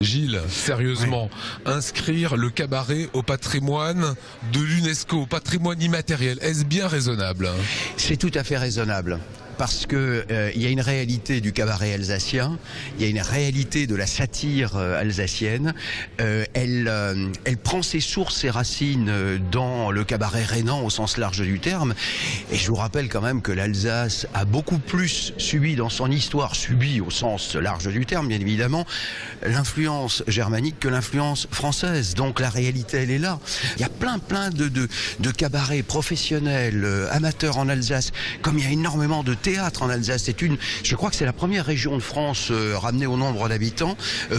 Gilles, sérieusement, inscrire le cabaret au patrimoine de l'UNESCO, au patrimoine immatériel, est-ce bien raisonnable? C'est tout à fait raisonnable. Parce que il y a une réalité du cabaret alsacien, il y a une réalité de la satire alsacienne. Elle prend ses sources, ses racines dans le cabaret rhénan au sens large du terme. Et je vous rappelle quand même que l'Alsace a beaucoup plus subi dans son histoire, subi au sens large du terme, bien évidemment, l'influence germanique que l'influence française. Donc la réalité, elle est là. Il y a plein de cabarets professionnels, amateurs en Alsace, comme il y a énormément de théâtre en Alsace. Je crois que c'est la première région de France ramenée au nombre d'habitants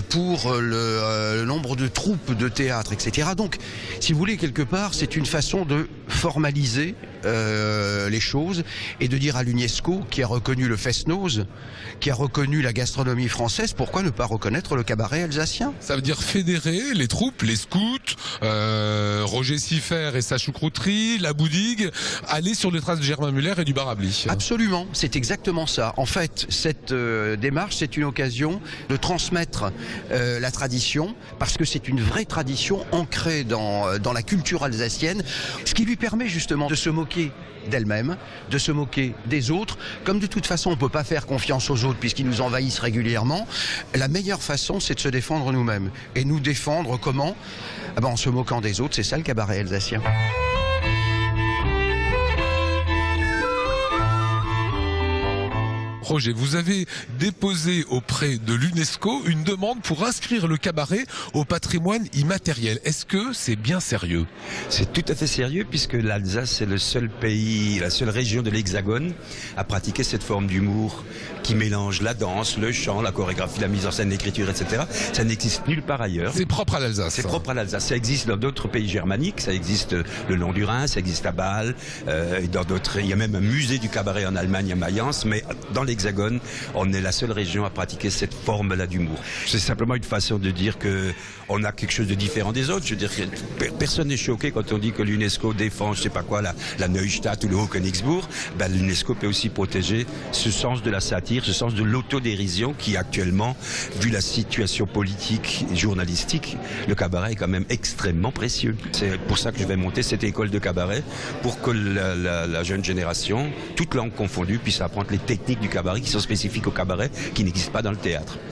pour le nombre de troupes de théâtre, etc. Donc, si vous voulez, quelque part, c'est une façon de formaliser les choses et de dire à l'UNESCO, qui a reconnu le Fest-Noz, qui a reconnu la gastronomie française, pourquoi ne pas reconnaître le cabaret alsacien? Ça veut dire fédérer les troupes, les scouts, Roger Siffert et sa choucrouterie, la Boudigue, aller sur les traces de Germain Muller et du Barabli. Absolument, c'est exactement ça. En fait, cette démarche, c'est une occasion de transmettre la tradition, parce que c'est une vraie tradition ancrée dans la culture alsacienne, ce qui lui permet justement de se moquer d'elle-même, de se moquer des autres. Comme de toute façon on ne peut pas faire confiance aux autres puisqu'ils nous envahissent régulièrement, la meilleure façon c'est de se défendre nous-mêmes. Et nous défendre comment? En se moquant des autres, c'est ça le cabaret alsacien. Roger, vous avez déposé auprès de l'UNESCO une demande pour inscrire le cabaret au patrimoine immatériel. Est-ce que c'est bien sérieux? C'est tout à fait sérieux puisque l'Alsace est le seul pays, la seule région de l'Hexagone à pratiquer cette forme d'humour qui mélange la danse, le chant, la chorégraphie, la mise en scène, l'écriture, etc. Ça n'existe nulle part ailleurs. C'est propre à l'Alsace. C'est propre à l'Alsace. Ça existe dans d'autres pays germaniques, ça existe le long du Rhin, ça existe à Bâle, et dans d'autres. Il y a même un musée du cabaret en Allemagne à Mayence, mais dans l'Hexagone, on est la seule région à pratiquer cette forme-là d'humour. C'est simplement une façon de dire que on a quelque chose de différent des autres. Je veux dire, personne n'est choqué quand on dit que l'UNESCO défend, je sais pas quoi, la Neustadt ou le Haut-Königsbourg. L'UNESCO peut aussi protéger ce sens de la satire, ce sens de l'autodérision qui actuellement, vu la situation politique et journalistique, le cabaret est quand même extrêmement précieux. C'est pour ça que je vais monter cette école de cabaret, pour que la jeune génération, toutes langues confondues, puisse apprendre les techniques du cabaret qui sont spécifiques au cabaret, qui n'existent pas dans le théâtre.